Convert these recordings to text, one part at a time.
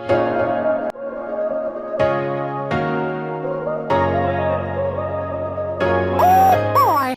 Hey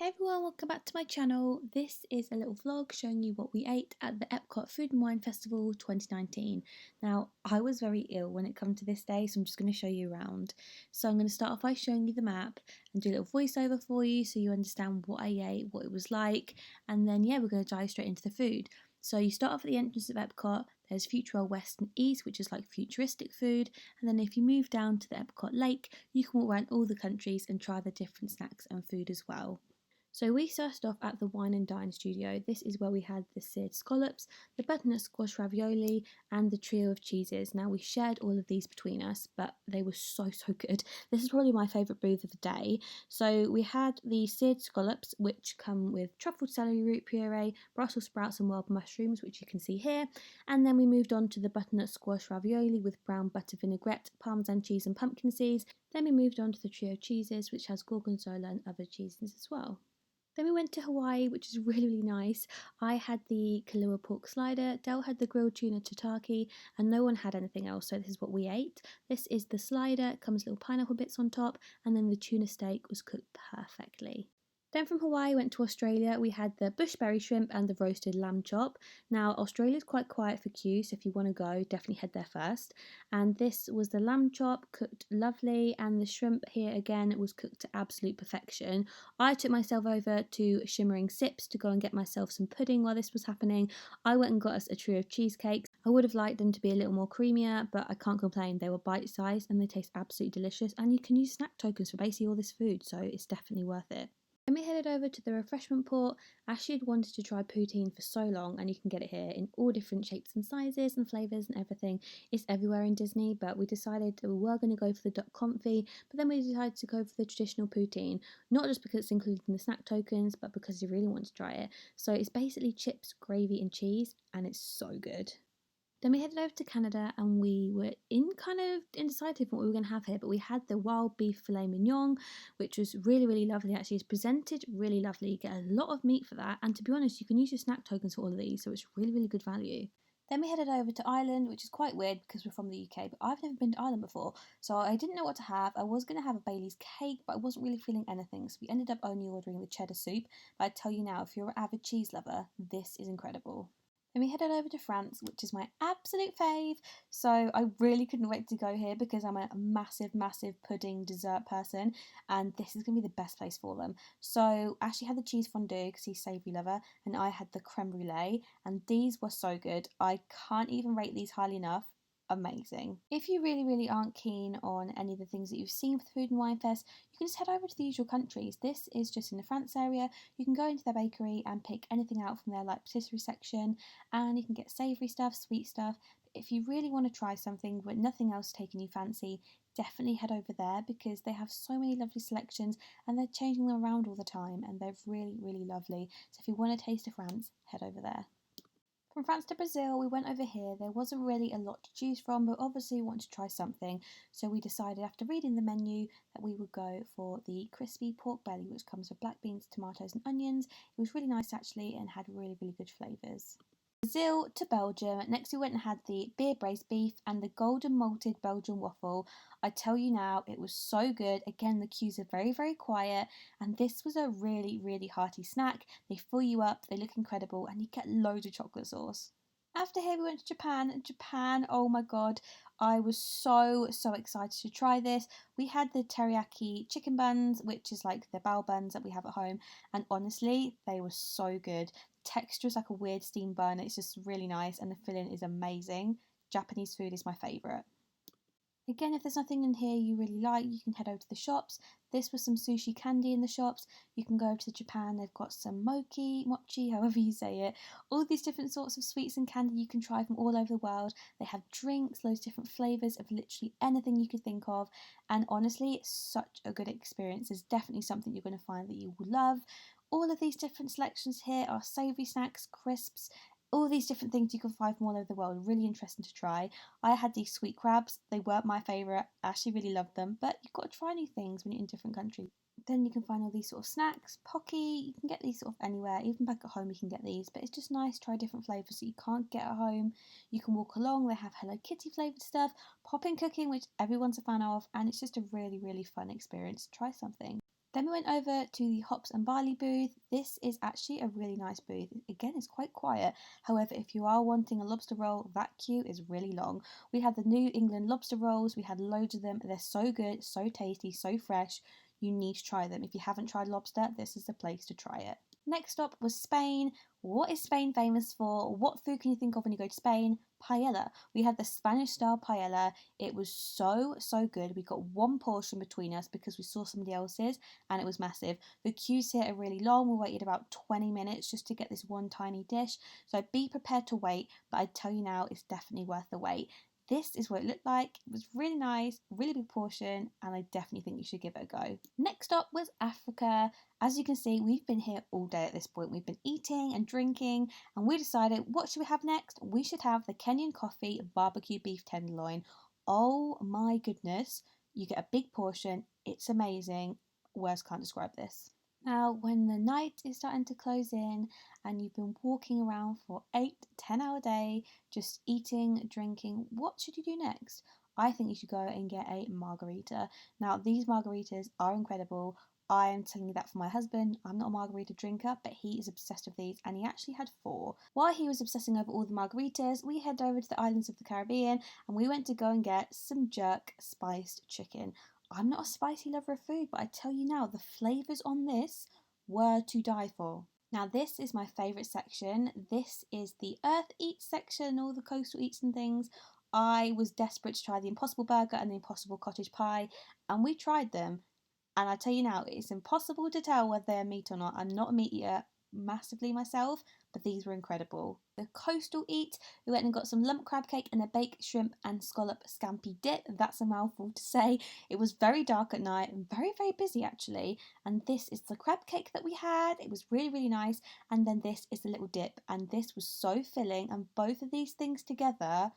everyone, welcome back to my channel. This is a little vlog showing you what we ate at the Epcot Food and Wine Festival 2019. Now, I was very ill when it comes to this day, so I'm just going to show you around. So I'm going to start off by showing you the map and do a little voiceover for you so you understand what I ate, what it was like, and then yeah, we're going to dive straight into the food. So you start off at the entrance of Epcot. There's Future World West and East, which is like futuristic food, and then if you move down to the Epcot Lake, you can walk around all the countries and try the different snacks and food as well. So we started off at the Wine and Dine studio. This is where we had the seared scallops, the butternut squash ravioli, and the trio of cheeses. Now we shared all of these between us, but they were so good. This is probably my favourite booth of the day. So we had the seared scallops, which come with truffled celery root puree, Brussels sprouts and wild mushrooms, which you can see here. And then we moved on to the butternut squash ravioli with brown butter vinaigrette, parmesan cheese and pumpkin seeds. Then we moved on to the trio of cheeses, which has gorgonzola and other cheeses as well. Then we went to Hawaii, which is really nice. I had the Kahlua pork slider, Del had the grilled tuna tataki, and no one had anything else, so this is what we ate. This is the slider, it comes little pineapple bits on top, and then the tuna steak was cooked perfectly. Then from Hawaii, went to Australia. We had the bushberry shrimp and the roasted lamb chop. Now, Australia's quite quiet for queue, so if you want to go, definitely head there first. And this was the lamb chop, cooked lovely, and the shrimp here again was cooked to absolute perfection. I took myself over to Shimmering Sips to go and get myself some pudding while this was happening. I went and got us a trio of cheesecakes. I would have liked them to be a little more creamier, but I can't complain. They were bite-sized and they taste absolutely delicious, and you can use snack tokens for basically all this food, so it's definitely worth it. Then we headed over to the refreshment port. Ashley had wanted to try poutine for so long, and you can get it here in all different shapes and sizes and flavours and everything. It's everywhere in Disney, but we decided that we were going to go for the duck confit, but then we decided to go for the traditional poutine, not just because it's included in the snack tokens, but because you really want to try it. So it's basically chips, gravy and cheese, and it's so good. Then we headed over to Canada and we were kind of indecisive on what we were going to have here, but we had the wild beef filet mignon, which was really lovely. Actually, it's presented really lovely. You get a lot of meat for that, and to be honest, you can use your snack tokens for all of these, so it's really good value. Then we headed over to Ireland, which is quite weird because we're from the UK, but I've never been to Ireland before, so I didn't know what to have. I was going to have a Bailey's cake, but I wasn't really feeling anything, so we ended up only ordering the cheddar soup. But I tell you now, if you're an avid cheese lover, this is incredible. Then we headed over to France, which is my absolute fave, so I really couldn't wait to go here because I'm a massive pudding dessert person, and this is going to be the best place for them. So Ashley had the cheese fondue because he's a savoury lover, and I had the creme brulee, and these were so good. I can't even rate these highly enough. Amazing. If you really aren't keen on any of the things that you've seen for the Food and Wine Fest, you can just head over to the usual countries. This is just in the France area. You can go into their bakery and pick anything out from their like patisserie section, and you can get savoury stuff, sweet stuff. But if you really want to try something but nothing else taking you fancy, definitely head over there because they have so many lovely selections and they're changing them around all the time, and they're really lovely. So if you want a taste of France, head over there. From France to Brazil, we went over here. There wasn't really a lot to choose from, but obviously we wanted to try something. So we decided after reading the menu that we would go for the crispy pork belly, which comes with black beans, tomatoes and onions. It was really nice actually and had really good flavours. Brazil to Belgium. Next we went and had the beer braised beef and the golden malted Belgian waffle. I tell you now, it was so good. Again, the queues are very quiet, and this was a really hearty snack. They fill you up, they look incredible, and you get loads of chocolate sauce. After here we went to Japan, oh my god, I was so excited to try this. We had the teriyaki chicken buns, which is like the bao buns that we have at home, and honestly, they were so good. Texture is like a weird steam bun. It's just really nice, and the filling is amazing. Japanese food is my favourite. Again, if there's nothing in here you really like, you can head over to the shops. This was some sushi candy in the shops. You can go over to Japan, they've got some mochi, however you say it. All these different sorts of sweets and candy you can try from all over the world. They have drinks, loads of different flavours of literally anything you could think of. And honestly, it's such a good experience. There's definitely something you're going to find that you will love. All of these different selections here are savoury snacks, crisps, all these different things you can find from all over the world. Really interesting to try. I had these sweet crabs. They weren't my favourite. I actually really loved them, but you've got to try new things when you're in different countries. Then you can find all these sort of snacks, Pocky, you can get these sort of anywhere, even back at home you can get these, but it's just nice to try different flavours that you can't get at home. You can walk along, they have Hello Kitty flavoured stuff, pop-in cooking, which everyone's a fan of, and it's just a really, really fun experience. Try something. Then we went over to the hops and barley booth. This is actually a really nice booth. Again, it's quite quiet. However, if you are wanting a lobster roll, that queue is really long. We had the New England lobster rolls. We had loads of them. They're so good, so tasty, so fresh. You need to try them. If you haven't tried lobster, this is the place to try it. Next up was Spain. What is Spain famous for? What food can you think of when you go to Spain? Paella. We had the Spanish style paella. It was so, so good. We got one portion between us because we saw somebody else's and it was massive. The queues here are really long. We waited about 20 minutes just to get this one tiny dish. So be prepared to wait, but I tell you now, it's definitely worth the wait. This is what it looked like. It was really nice, really big portion, and I definitely think you should give it a go. Next up was Africa. As you can see, we've been here all day at this point. We've been eating and drinking, and we decided, what should we have next? We should have the Kenyan coffee barbecue beef tenderloin. Oh my goodness, you get a big portion. It's amazing. Words can't describe this. Now, when the night is starting to close in and you've been walking around for 8-10 hour day, just eating, drinking, what should you do next? I think you should go and get a margarita. Now, these margaritas are incredible. I am telling you that for my husband. I'm not a margarita drinker, but he is obsessed with these and he actually had 4. While he was obsessing over all the margaritas, we headed over to the islands of the Caribbean and we went to go and get some jerk spiced chicken. I'm not a spicy lover of food, but I tell you now, the flavours on this were to die for. Now this is my favourite section. This is the Earth Eats section, all the coastal eats and things. I was desperate to try the Impossible Burger and the Impossible Cottage Pie, and we tried them. And I tell you now, it's impossible to tell whether they're meat or not. I'm not a meat eater massively myself, but these were incredible. The coastal eat, we went and got some lump crab cake and a baked shrimp and scallop scampi dip. That's a mouthful to say. It was very dark at night and very, very busy actually. And this is the crab cake that we had. It was really, really nice. And then this is the little dip, and this was so filling, and both of these things together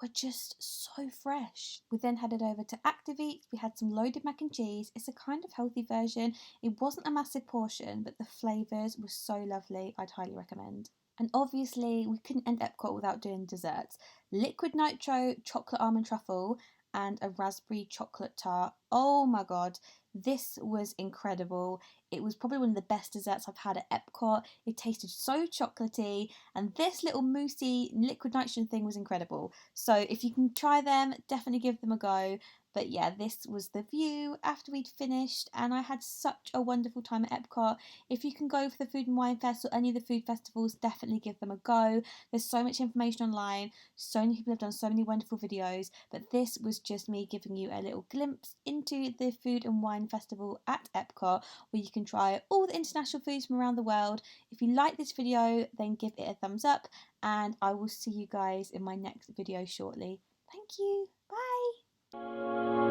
were just so fresh. We then headed over to Active Eats. We had some loaded mac and cheese. It's a kind of healthy version. It wasn't a massive portion, but the flavours were so lovely. I'd highly recommend. And obviously, we couldn't end Epcot without doing desserts. Liquid Nitro chocolate almond truffle and a raspberry chocolate tart. Oh my god, this was incredible. It was probably one of the best desserts I've had at Epcot. It tasted so chocolatey, and this little moussey liquid nitrogen thing was incredible. So if you can try them, definitely give them a go. But yeah, this was the view after we'd finished, and I had such a wonderful time at Epcot. If you can go for the Food and Wine Fest or any of the food festivals, definitely give them a go. There's so much information online, so many people have done so many wonderful videos, but this was just me giving you a little glimpse into the Food and Wine Festival at Epcot, where you can try all the international foods from around the world. If you like this video, then give it a thumbs up, and I will see you guys in my next video shortly. Thank you. Bye.